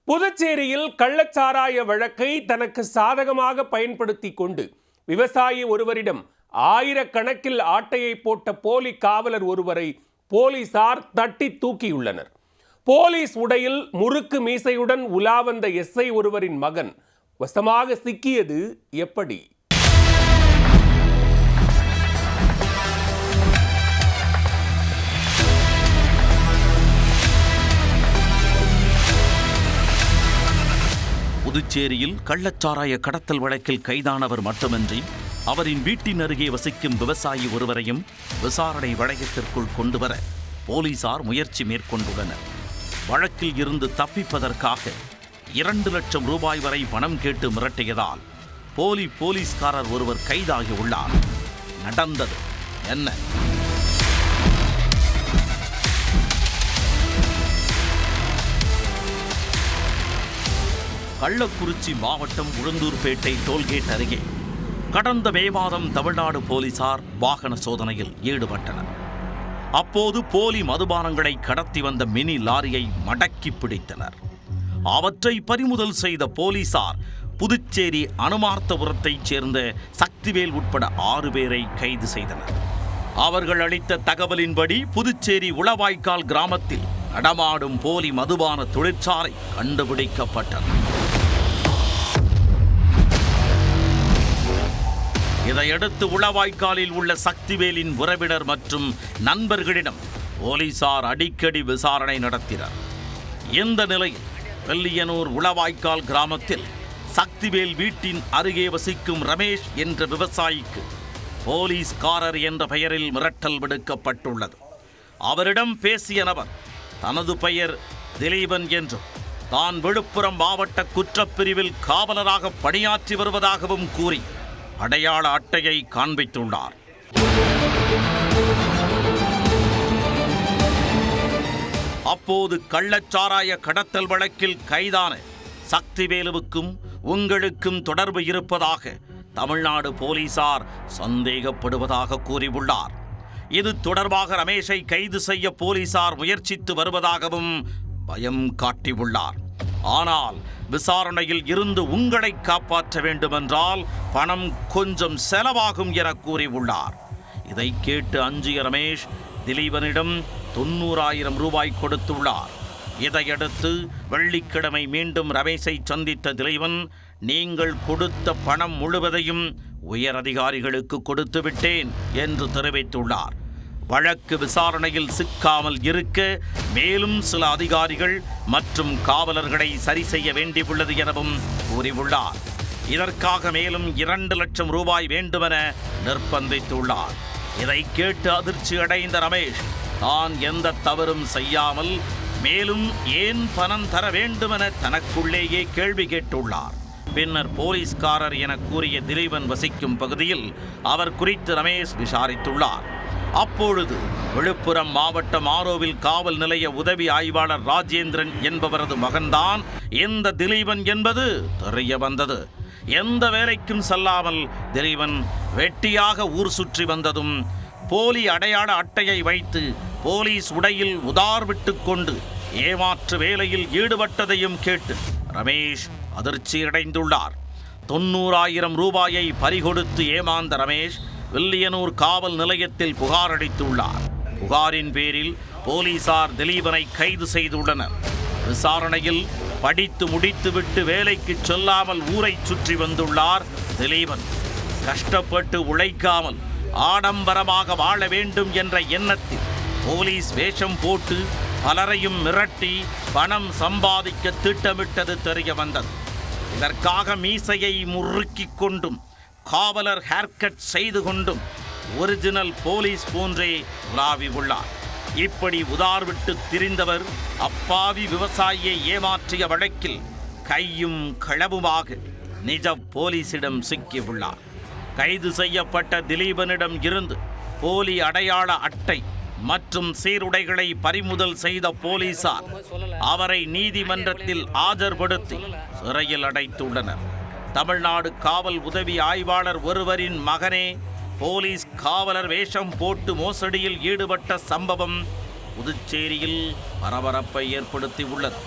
புதுச்சேரியில் கள்ளச்சாராய வழக்கை தனக்கு சாதகமாக பயன்படுத்தி கொண்டு விவசாயி ஒருவரிடம் ஆயிரக்கணக்கில் ஆட்டையை போட்ட போலி காவலர் ஒருவரை போலீசார் தட்டி தூக்கியுள்ளனர். போலீஸ் உடையில் முறுக்கு மீசையுடன் உலா வந்த எஸ்ஐ ஒருவரின் மகன் வசமாக சிக்கியது எப்படி? புதுச்சேரியில் கள்ளச்சாராய கடத்தல் வழக்கில் கைதானவர் மட்டுமின்றி அவரின் வீட்டின் அருகே வசிக்கும் விவசாயி ஒருவரையும் விசாரணை வளையத்திற்குள் கொண்டுவர போலீசார் முயற்சி மேற்கொண்டுள்ளனர். வழக்கில் இருந்து தப்பிப்பதற்காக 2 லட்சம் ரூபாய் வரை பணம் கேட்டு மிரட்டியதால் போலீஸ்காரர் ஒருவர் கைதாகியுள்ளார். நடந்தது என்ன? கள்ளக்குறிச்சி மாவட்டம் உளுந்தூர்பேட்டை டோல்கேட் அருகே கடந்த மே மாதம் தமிழ்நாடு போலீசார் வாகன சோதனையில் ஈடுபட்டனர். அப்போது போலி மதுபானங்களை கடத்தி வந்த மினி லாரியை மடக்கி பிடித்தனர். அவற்றை பறிமுதல் செய்த போலீசார் புதுச்சேரி அனுமார்த்தபுரத்தைச் சேர்ந்த சக்திவேல் உட்பட 6 பேரை கைது செய்தனர். அவர்கள் அளித்த தகவலின்படி புதுச்சேரி உளவாய்க்கால் கிராமத்தில் நடமாடும் போலி மதுபான தொழிற்சாலை கண்டுபிடிக்கப்பட்டது. இதையடுத்து உளவாய்க்காலில் உள்ள சக்திவேலின் உறவினர் மற்றும் நண்பர்களிடம் போலீசார் அடிக்கடி விசாரணை நடத்தினர். இந்த நிலையில் வெள்ளியனூர் உளவாய்க்கால் கிராமத்தில் சக்திவேல் வீட்டின் அருகே வசிக்கும் ரமேஷ் என்ற விவசாயிக்கு போலீஸ்காரர் என்ற பெயரில் மிரட்டல் விடுக்கப்பட்டுள்ளது. அவரிடம் பேசிய நபர் தனது பெயர் திலீபன் என்றும் தான் விழுப்புரம் மாவட்ட குற்றப்பிரிவில் காவலராக பணியாற்றி வருவதாகவும் கூறி அடையாள அட்டையை காண்பித்துள்ளார். அப்போது கள்ளச்சாராய கடத்தல் வழக்கில் கைதான சக்திவேலுவுக்கும் உங்களுக்கும் தொடர்பு இருப்பதாக தமிழ்நாடு போலீசார் சந்தேகப்படுவதாக கூறியுள்ளார். இது தொடர்பாக ரமேஷை கைது செய்ய போலீசார் முயற்சித்து வருவதாகவும் பயம் காட்டியுள்ளார். ஆனால் விசாரணையில் இருந்து உங்களை காப்பாற்ற வேண்டுமென்றால் பணம் கொஞ்சம் செலவாகும் என கூறியுள்ளார். இதை கேட்டு அஞ்சிய ரமேஷ் திலீபனிடம் 90,000 ரூபாய் கொடுத்துள்ளார். இதையடுத்து வெள்ளிக்கிழமை மீண்டும் ரமேஷை சந்தித்த திலீபன், நீங்கள் கொடுத்த பணம் முழுவதையும் உயர் அதிகாரிகளுக்கு கொடுத்து விட்டேன் என்று தெரிவித்துள்ளார். வழக்கு விசாரணையில் சிக்காமல் இருக்க மேலும் சில அதிகாரிகள் மற்றும் காவலர்களை சரி செய்ய வேண்டியுள்ளது எனவும் கூறியுள்ளார். இதற்காக மேலும் 2 லட்சம் ரூபாய் வேண்டுமென நிர்பந்தித்துள்ளார். இதை கேட்டு அதிர்ச்சி அடைந்த ரமேஷ் தான் எந்த தவறும் செய்யாமல் மேலும் ஏன் பணம் தர வேண்டுமென தனக்குள்ளேயே கேள்வி கேட்டுள்ளார். பின்னர் போலீஸ்காரர் என கூறிய திலீபன் வசிக்கும் பகுதியில் அவர் குறித்து ரமேஷ் விசாரித்துள்ளார். அப்பொழுது விழுப்புரம் மாவட்டம் ஆரோவில் காவல் நிலைய உதவி ஆய்வாளர் ராஜேந்திரன் என்பவரது மகன்தான் இந்த திலீபன் என்பது தெரிய வந்தது. எந்த வேலைக்கும் செல்லாமல் திலீபன் வெட்டியாக ஊர் சுற்றி வந்ததும் போலி அடையாள அட்டையை வைத்து போலீஸ் உடையில் உதார் விட்டு கொண்டு ஏமாற்று வேலையில் ஈடுபட்டதையும் கேட்டு ரமேஷ் அதிர்ச்சியடைந்துள்ளார். 90,000 ரூபாயை பறிகொடுத்து ஏமாந்த ரமேஷ் வில்லியனூர் காவல் நிலையத்தில் புகார் அளித்துள்ளார். புகாரின் பேரில் போலீசார் திலீபனை கைது செய்துள்ளனர். விசாரணையில் படித்து முடித்துவிட்டு வேலைக்கு செல்லாமல் ஊரை சுற்றி வந்துள்ளார் திலீபன். கஷ்டப்பட்டு உழைக்காமல் ஆடம்பரமாக வாழ வேண்டும் என்ற எண்ணத்தில் போலீஸ் வேஷம் போட்டு பலரையும் மிரட்டி பணம் சம்பாதிக்க திட்டமிட்டது தெரிய வந்தது. இதற்காக மீசையை முறுக்கிக் கொண்டும் காவலர் ஹேர்கட் செய்து கொண்டும் ஒரிஜினல் போலீஸ் போன்றே உலாவி உள்ளார். இப்படி உதார்விட்டு திரிந்தவர் அப்பாவி விவசாயியை ஏமாற்றிய வழக்கில் கையும் களவுமாக நிஜ போலீசிடம் சிக்கியுள்ளார். கைது செய்யப்பட்ட திலீபனிடம் இருந்து போலி அடையாள அட்டை மற்றும் சீருடைகளை பறிமுதல் செய்த போலீசார் அவரை நீதிமன்றத்தில் ஆஜர்படுத்தி சிறையில் அடைத்துள்ளனர். தமிழ்நாடு காவல் உதவி ஆய்வாளர் ஒருவரின் மகனே போலீஸ் காவலர் வேஷம் போட்டு மோசடியில் ஈடுபட்ட சம்பவம் புதுச்சேரியில் பரபரப்பை ஏற்படுத்தி உள்ளது.